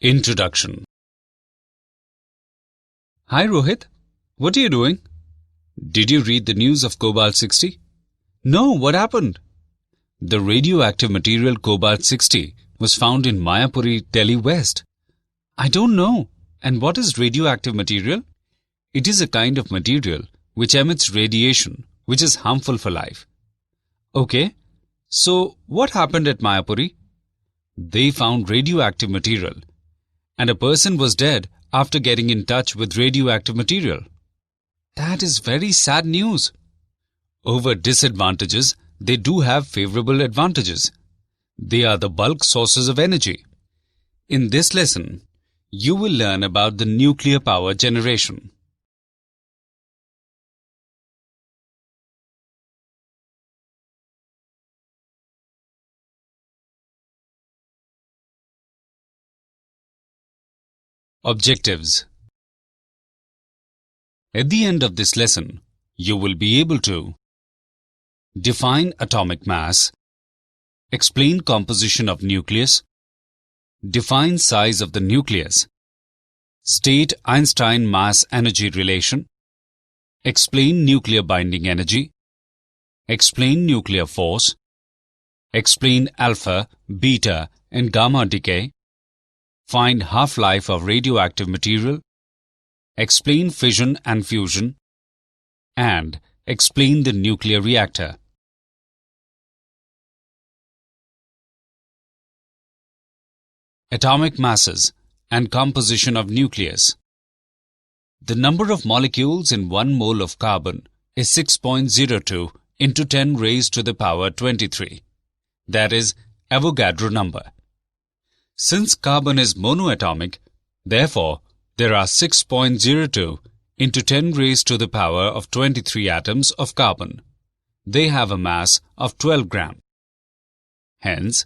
Introduction. Hi Rohit, what are you doing? Did you read the news of Cobalt-60? No, what happened? The radioactive material Cobalt-60 was found in Mayapuri, Delhi West. I don't know. And what is radioactive material? It is a kind of material which emits radiation which is harmful for life. Okay, so what happened at Mayapuri? They found radioactive material, and a person was dead after getting in touch with radioactive material. That is very sad news. Over disadvantages, they do have favorable advantages. They are the bulk sources of energy. In this lesson, you will learn about the nuclear power generation. Objectives. At the end of this lesson, you will be able to define atomic mass, explain composition of nucleus, define size of the nucleus, state Einstein mass-energy relation, explain nuclear binding energy, explain nuclear force, explain alpha, beta, and gamma decay, find half-life of radioactive material, explain fission and fusion, and explain the nuclear reactor. Atomic masses and composition of nucleus. The number of molecules in 1 mole of carbon is 6.02 into 10 raised to the power 23. That is Avogadro number. Since carbon is monoatomic, therefore, there are 6.02 into 10 raised to the power of 23 atoms of carbon. They have a mass of 12 gram. Hence,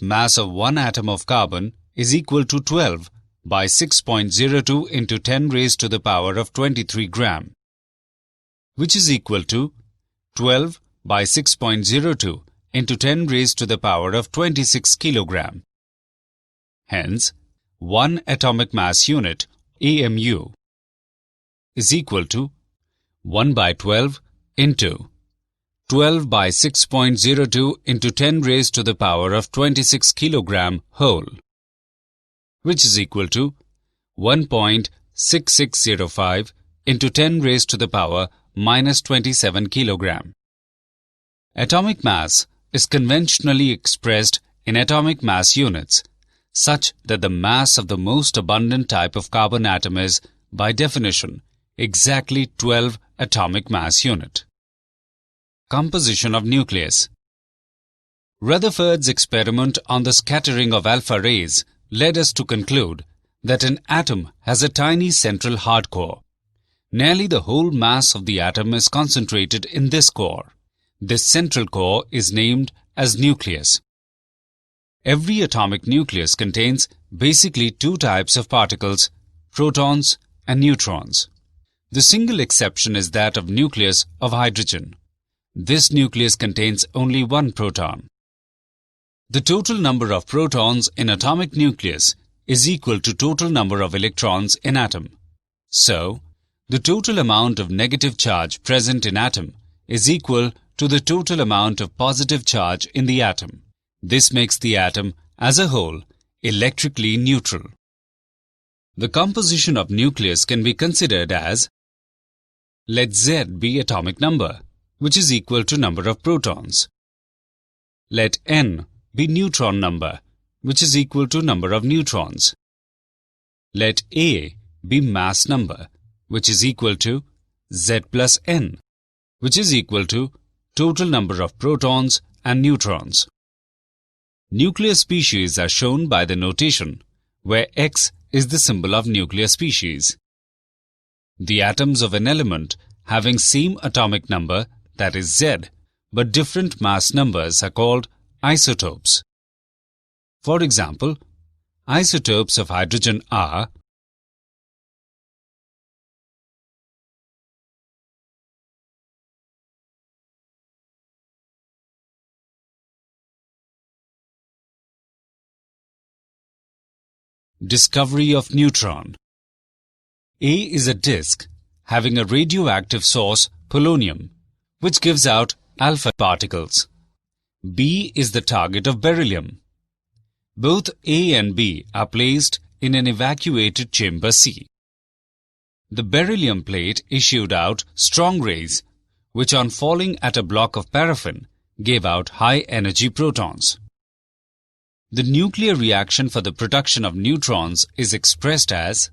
mass of one atom of carbon is equal to 12 by 6.02 into 10 raised to the power of 23 gram, which is equal to 12 by 6.02 into 10 raised to the power of 26 kilogram. Hence, 1 atomic mass unit, AMU, is equal to 1 by 12 into 12 by 6.02 into 10 raised to the power of 26 kilogram whole, which is equal to 1.6605 into 10 raised to the power minus 27 kilogram. Atomic mass is conventionally expressed in atomic mass units, such that the mass of the most abundant type of carbon atom is, by definition, exactly 12 atomic mass unit. Composition of nucleus. Rutherford's experiment on the scattering of alpha rays led us to conclude that an atom has a tiny central hard core. Nearly the whole mass of the atom is concentrated in this core. This central core is named as nucleus. Every atomic nucleus contains basically two types of particles, protons and neutrons. The single exception is that of nucleus of hydrogen. This nucleus contains only one proton. The total number of protons in atomic nucleus is equal to total number of electrons in atom. So, the total amount of negative charge present in atom is equal to the total amount of positive charge in the atom. This makes the atom, as a whole, electrically neutral. The composition of nucleus can be considered as: let Z be atomic number, which is equal to number of protons. Let N be neutron number, which is equal to number of neutrons. Let A be mass number, which is equal to Z plus N, which is equal to total number of protons and neutrons. Nuclear species are shown by the notation, where X is the symbol of nuclear species. The atoms of an element having same atomic number, that is Z, but different mass numbers are called isotopes. For example, isotopes of hydrogen are Discovery of neutron. A is a disk having a radioactive source, polonium, which gives out alpha particles. B is the target of beryllium. Both A and B are placed in an evacuated chamber C. The beryllium plate issued out strong rays, which on falling at a block of paraffin gave out high-energy protons. The nuclear reaction for the production of neutrons is expressed as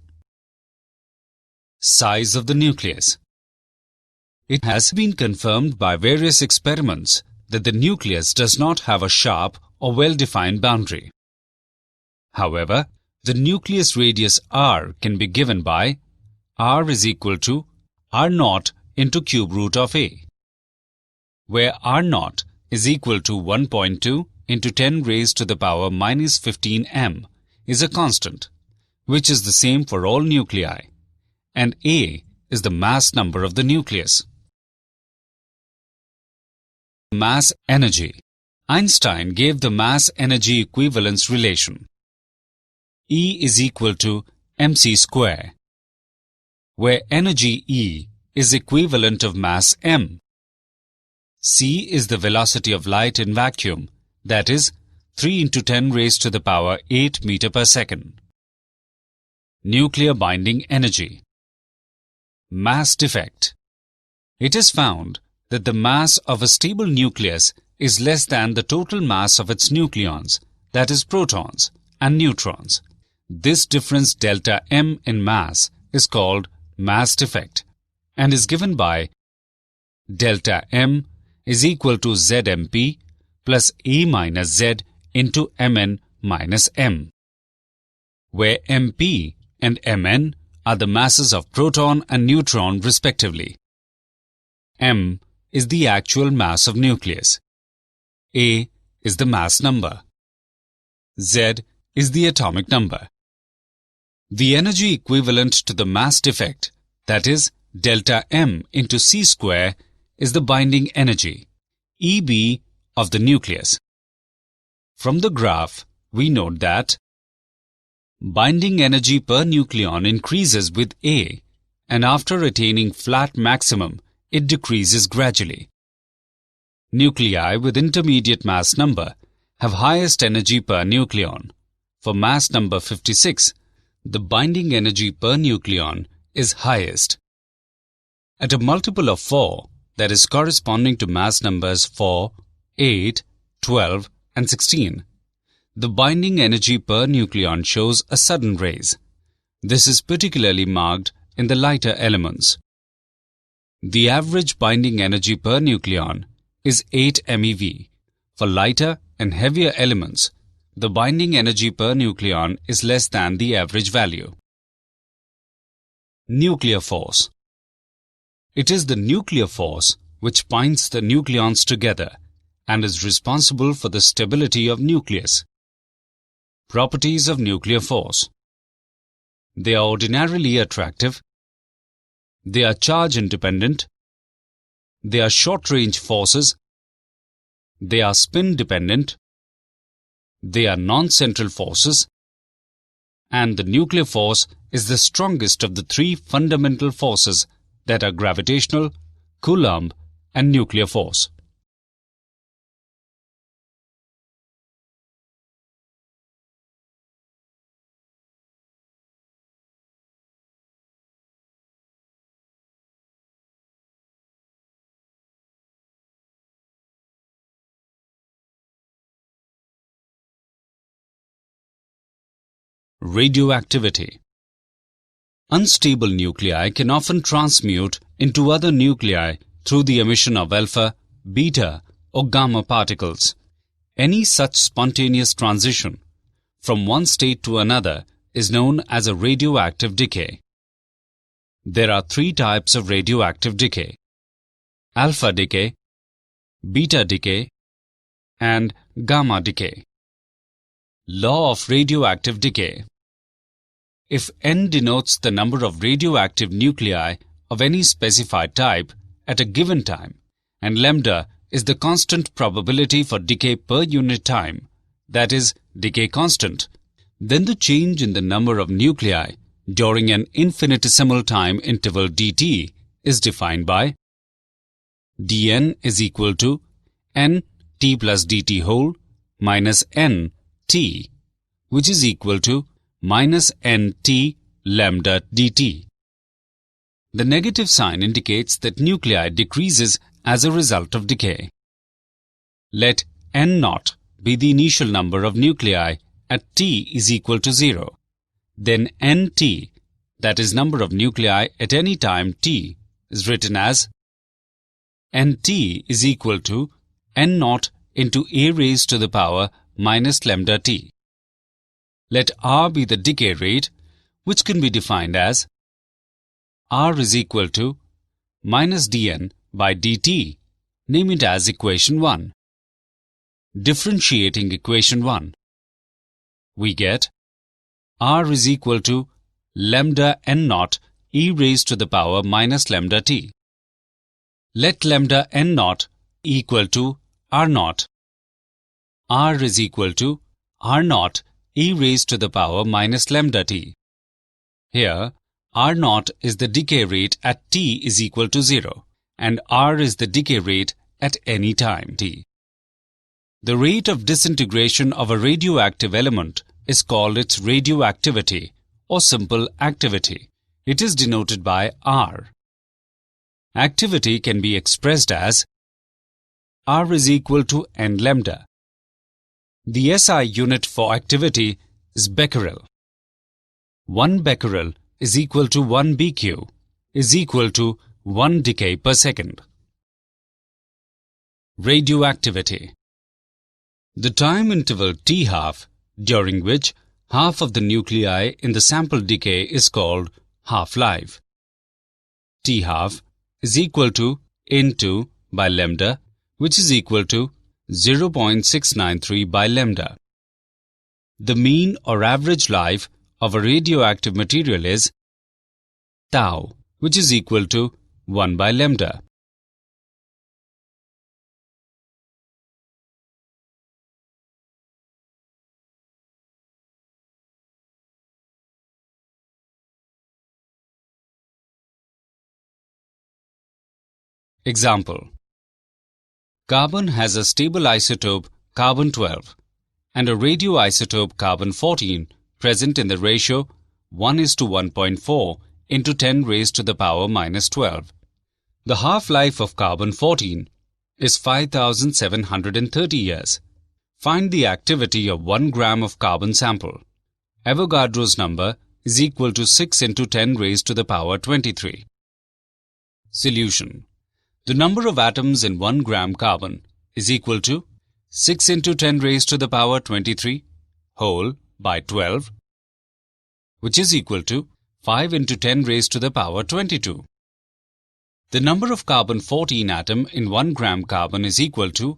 size of the nucleus. It has been confirmed by various experiments that the nucleus does not have a sharp or well-defined boundary. However, the nucleus radius r can be given by r is equal to r0 into cube root of a, where r0 is equal to 1.2 into 10 raised to the power minus 15 m is a constant, which is the same for all nuclei, and a is the mass number of the nucleus. Mass energy. Einstein gave the mass-energy equivalence relation. E is equal to mc square, where energy E is equivalent of mass m. C is the velocity of light in vacuum, that is 3 into 10 raised to the power 8 meter per second. Nuclear binding energy. Mass defect. It is found that the mass of a stable nucleus is less than the total mass of its nucleons, that is protons and neutrons. This difference delta m in mass is called mass defect and is given by delta m is equal to zmp plus a minus z into mn minus m, where mp and mn are the masses of proton and neutron respectively. M is the actual mass of nucleus. A is the mass number. Z is the atomic number. The energy equivalent to the mass defect, that is delta m into c square, is the binding energy, EB, of the nucleus. From the graph, we note that binding energy per nucleon increases with A, and after attaining flat maximum, it decreases gradually. Nuclei with intermediate mass number have highest energy per nucleon. For mass number 56, the binding energy per nucleon is highest. At a multiple of 4, that is corresponding to mass numbers 4, 8, 12, and 16, the binding energy per nucleon shows a sudden raise. This is particularly marked in the lighter elements. The average binding energy per nucleon is 8 MeV. For lighter and heavier elements, the binding energy per nucleon is less than the average value. Nuclear force. It is the nuclear force which binds the nucleons together and is responsible for the stability of nucleus. Properties of nuclear force. They are ordinarily attractive. They are charge independent. They are short-range forces. They are spin dependent. They are non-central forces. And the nuclear force is the strongest of the three fundamental forces that are gravitational, Coulomb, and nuclear force. Radioactivity. Unstable nuclei can often transmute into other nuclei through the emission of alpha, beta, or gamma particles. Any such spontaneous transition from one state to another is known as a radioactive decay. There are three types of radioactive decay: alpha decay, beta decay, and gamma decay. Law of radioactive decay. If n denotes the number of radioactive nuclei of any specified type at a given time, and lambda is the constant probability for decay per unit time, that is, decay constant, then the change in the number of nuclei during an infinitesimal time interval dt is defined by dn is equal to n t plus dt whole minus n t, which is equal to minus nt lambda dt. The negative sign indicates that nuclei decreases as a result of decay. Let n naught be the initial number of nuclei at t is equal to 0. Then nt, that is number of nuclei at any time t, is written as nt is equal to n naught into a raised to the power minus lambda t. Let r be the decay rate, which can be defined as r is equal to minus dn by dt. Name it as equation 1. Differentiating equation 1, we get r is equal to lambda n naught e raised to the power minus lambda t. Let lambda n naught equal to r naught. R is equal to r naught e raised to the power minus lambda t. Here, r naught is the decay rate at t is equal to 0 and r is the decay rate at any time t. The rate of disintegration of a radioactive element is called its radioactivity or simple activity. It is denoted by R. Activity can be expressed as R is equal to n lambda. The SI unit for activity is becquerel. 1 becquerel is equal to 1 BQ is equal to 1 decay per second. Radioactivity. The time interval t½ during which half of the nuclei in the sample decay is called half-life. t½ is equal to N2 by lambda, which is equal to 0.693 by lambda. The mean or average life of a radioactive material is tau, which is equal to 1 by lambda. Example: carbon has a stable isotope carbon-12 and a radioisotope carbon-14 present in the ratio 1:1.4 into 10 raised to the power minus 12. The half-life of carbon-14 is 5,730 years. Find the activity of 1 gram of carbon sample. Avogadro's number is equal to 6 into 10 raised to the power 23. Solution: the number of atoms in 1 gram carbon is equal to 6 into 10 raised to the power 23 whole by 12, which is equal to 5 into 10 raised to the power 22. The number of carbon-14 atom in 1 gram carbon is equal to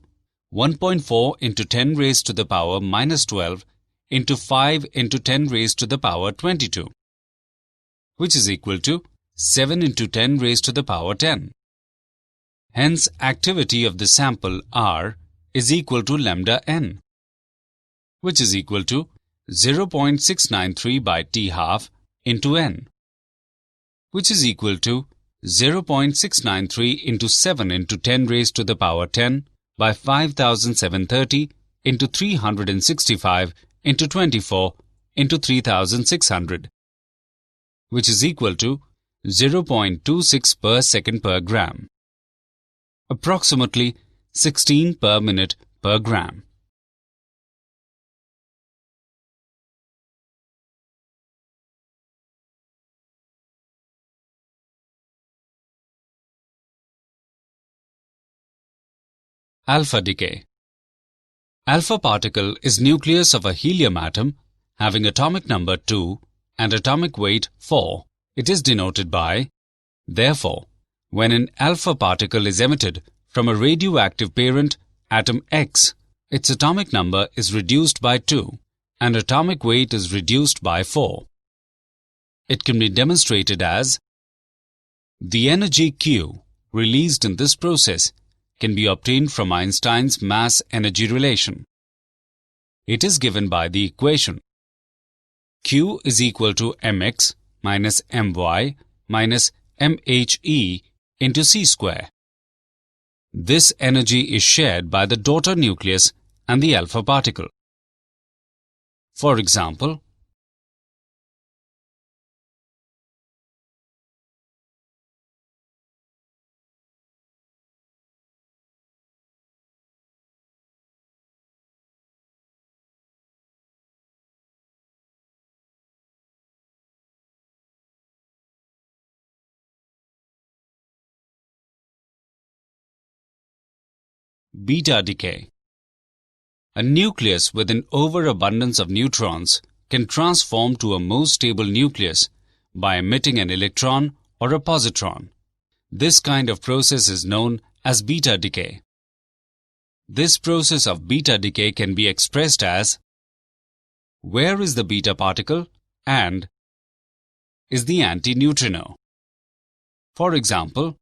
1.4 into 10 raised to the power minus 12 into 5 into 10 raised to the power 22, which is equal to 7 into 10 raised to the power 10. Hence, activity of the sample R is equal to lambda n, which is equal to 0.693 by t½ into n, which is equal to 0.693 into 7 into 10 raised to the power 10 by 5,730 into 365 into 24 into 3,600, which is equal to 0.26 per second per gram. Approximately 16 per minute per gram. Alpha decay. Alpha particle is nucleus of a helium atom having atomic number 2 and atomic weight 4. It is denoted by, therefore, when an alpha particle is emitted from a radioactive parent atom X, its atomic number is reduced by 2 and atomic weight is reduced by 4. It can be demonstrated as the energy Q released in this process can be obtained from Einstein's mass-energy relation. It is given by the equation Q is equal to mx minus my minus mhe into c square. This energy is shared by the daughter nucleus and the alpha particle. For example, beta decay. A nucleus with an overabundance of neutrons can transform to a more stable nucleus by emitting an electron or a positron. This kind of process is known as beta decay. This process of beta decay can be expressed as where is the beta particle and is the antineutrino. For example,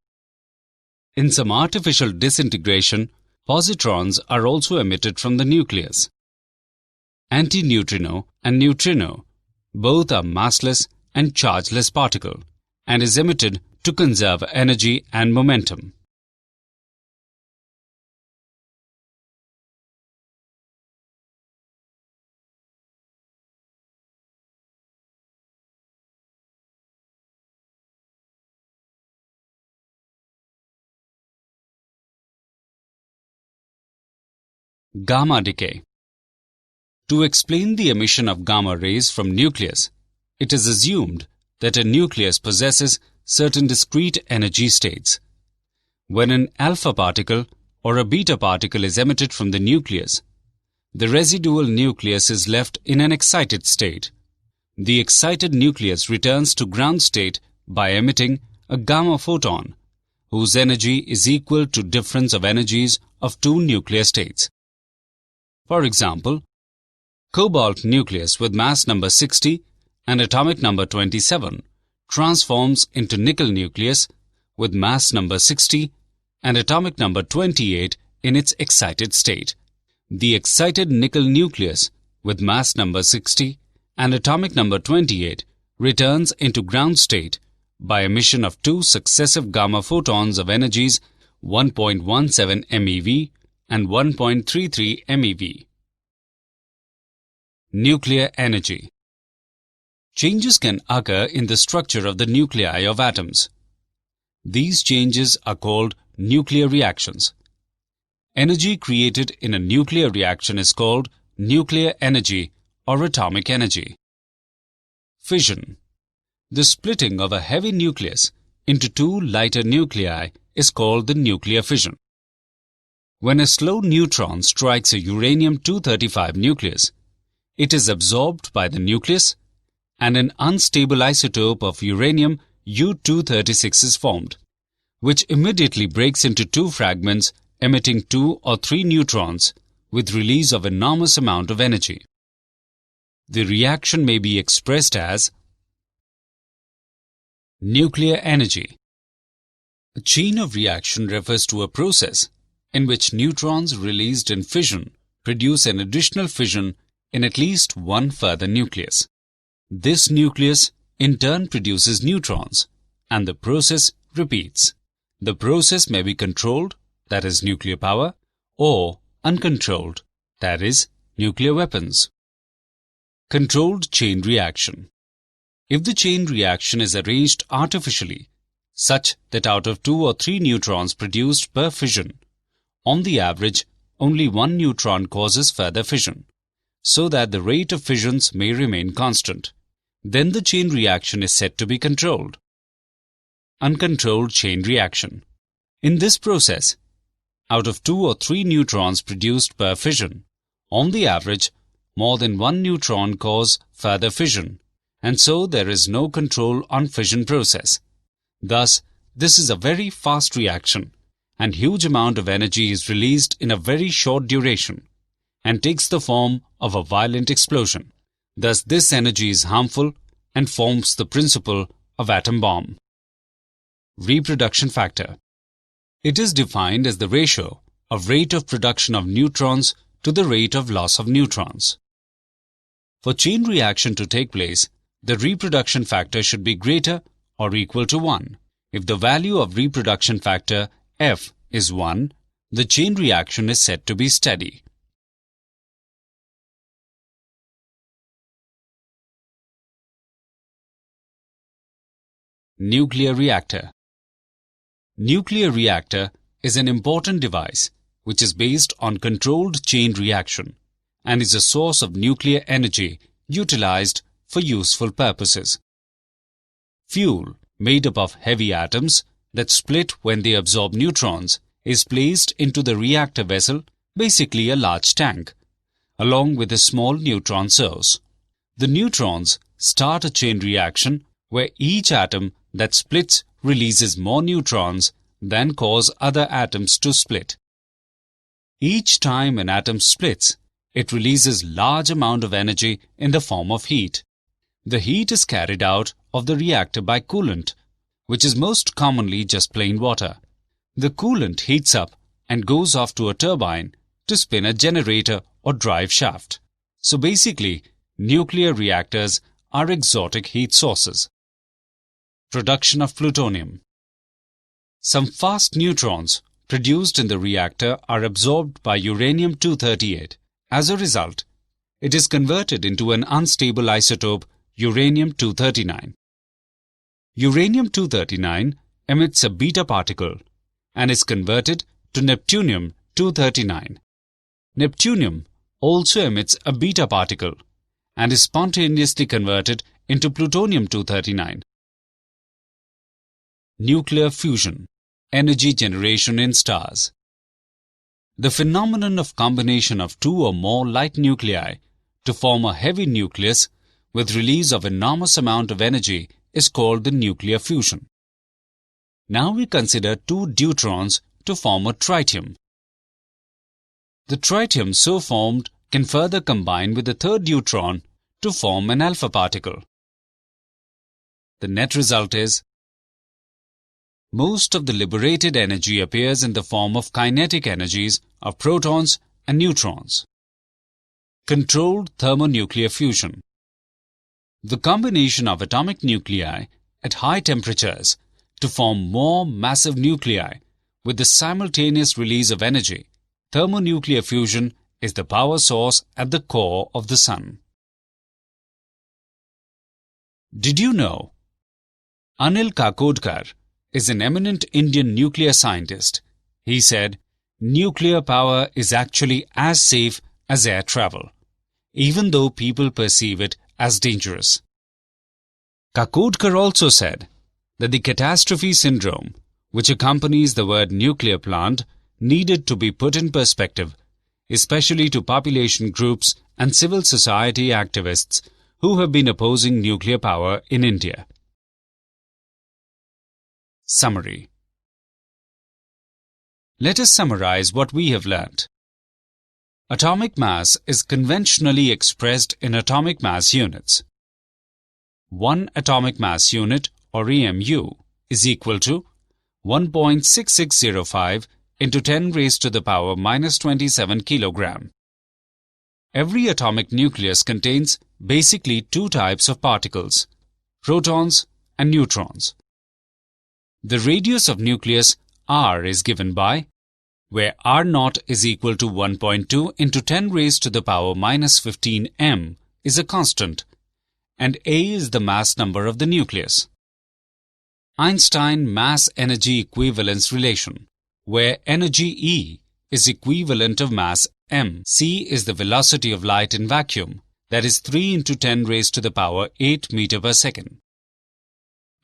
in some artificial disintegration, positrons are also emitted from the nucleus. Antineutrino and neutrino both are massless and chargeless particle and is emitted to conserve energy and momentum. Gamma decay. To explain the emission of gamma rays from nucleus, it is assumed that a nucleus possesses certain discrete energy states. When an alpha particle or a beta particle is emitted from the nucleus, the residual nucleus is left in an excited state. The excited nucleus returns to ground state by emitting a gamma photon, whose energy is equal to difference of energies of two nuclear states. For example, cobalt nucleus with mass number 60 and atomic number 27 transforms into nickel nucleus with mass number 60 and atomic number 28 in its excited state. The excited nickel nucleus with mass number 60 and atomic number 28 returns into ground state by emission of two successive gamma photons of energies 1.17 MeV and 1.33 MeV. Nuclear energy. Changes can occur in the structure of the nuclei of atoms. These changes are called nuclear reactions. Energy created in a nuclear reaction is called nuclear energy or atomic energy. Fission. The splitting of a heavy nucleus into two lighter nuclei is called the nuclear fission. When a slow neutron strikes a uranium-235 nucleus, it is absorbed by the nucleus and an unstable isotope of uranium U-236 is formed, which immediately breaks into two fragments emitting 2 or 3 neutrons with release of enormous amount of energy. The reaction may be expressed as nuclear energy. A chain of reaction refers to a process in which neutrons released in fission produce an additional fission in at least one further nucleus. This nucleus in turn produces neutrons, and the process repeats. The process may be controlled, that is nuclear power, or uncontrolled, that is nuclear weapons. Controlled chain reaction. If the chain reaction is arranged artificially, such that out of 2 or 3 neutrons produced per fission, on the average, only one neutron causes further fission, so that the rate of fissions may remain constant, then the chain reaction is said to be controlled. Uncontrolled chain reaction. In this process, out of 2 or 3 neutrons produced per fission, on the average, more than one neutron cause further fission, and so there is no control on fission process. Thus, this is a very fast reaction, and huge amount of energy is released in a very short duration, and takes the form of a violent explosion. Thus, this energy is harmful and forms the principle of atom bomb. Reproduction factor. It is defined as the ratio of rate of production of neutrons to the rate of loss of neutrons. For chain reaction to take place, the reproduction factor should be greater or equal to 1. If the value of reproduction factor F is 1, the chain reaction is said to be steady. Nuclear reactor. Nuclear reactor is an important device which is based on controlled chain reaction and is a source of nuclear energy utilized for useful purposes. Fuel, made up of heavy atoms that split when they absorb neutrons, is placed into the reactor vessel, basically a large tank, along with a small neutron source. The neutrons start a chain reaction where each atom that splits releases more neutrons than cause other atoms to split. Each time an atom splits, it releases large amount of energy in the form of heat. The heat is carried out of the reactor by coolant, which is most commonly just plain water. The coolant heats up and goes off to a turbine to spin a generator or drive shaft. So basically, nuclear reactors are exotic heat sources. Production of plutonium. Some fast neutrons produced in the reactor are absorbed by uranium-238. As a result, it is converted into an unstable isotope, uranium-239. Uranium-239 emits a beta particle and is converted to neptunium-239. Neptunium also emits a beta particle and is spontaneously converted into plutonium-239. Nuclear fusion, energy generation in stars. The phenomenon of combination of two or more light nuclei to form a heavy nucleus with release of enormous amount of energy is called the nuclear fusion. Now we consider two deuterons to form a tritium. The tritium so formed can further combine with the third deuteron to form an alpha particle. The net result is most of the liberated energy appears in the form of kinetic energies of protons and neutrons. Controlled thermonuclear fusion. The combination of atomic nuclei at high temperatures to form more massive nuclei with the simultaneous release of energy. Thermonuclear fusion is the power source at the core of the Sun. Did you know? Anil Kakodkar is an eminent Indian nuclear scientist. He said, nuclear power is actually as safe as air travel, even though people perceive it as dangerous. Kakodkar also said that the catastrophe syndrome, which accompanies the word nuclear plant, needed to be put in perspective, especially to population groups and civil society activists who have been opposing nuclear power in India. Summary. Let us summarize what we have learnt. Atomic mass is conventionally expressed in atomic mass units. 1 atomic mass unit, or EMU, is equal to 1.6605 into 10 raised to the power minus 27 kilogram. Every atomic nucleus contains basically two types of particles, protons and neutrons. The radius of nucleus R is given by, where R0 is equal to 1.2 into 10 raised to the power minus 15 m is a constant, and A is the mass number of the nucleus. Einstein mass-energy equivalence relation, where energy E is equivalent of mass m. C is the velocity of light in vacuum, that is 3 into 10 raised to the power 8 meter per second.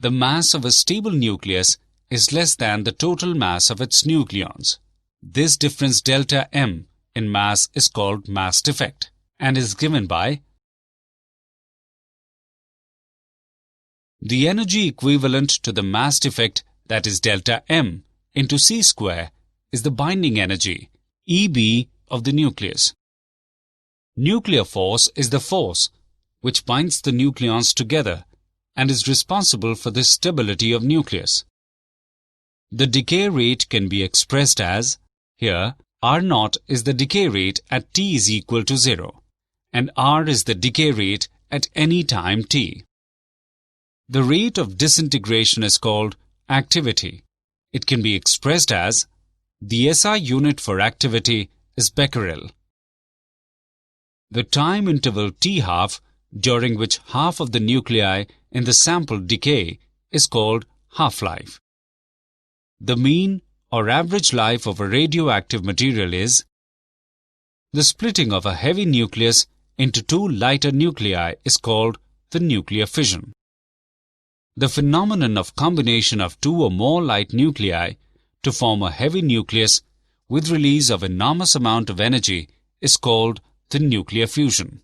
The mass of a stable nucleus is less than the total mass of its nucleons. This difference delta m in mass is called mass defect and is given by the energy equivalent to the mass defect, that is delta m, into c square is the binding energy, Eb, of the nucleus. Nuclear force is the force which binds the nucleons together and is responsible for the stability of nucleus. The decay rate can be expressed as, here, R0 is the decay rate at T is equal to 0, and r is the decay rate at any time t. The rate of disintegration is called activity. It can be expressed as the SI unit for activity is becquerel. The time interval t½ during which half of the nuclei in the sample decay is called half-life. The mean or average life of a radioactive material is the splitting of a heavy nucleus into two lighter nuclei is called the nuclear fission. The phenomenon of combination of two or more light nuclei to form a heavy nucleus with release of enormous amount of energy is called the nuclear fusion.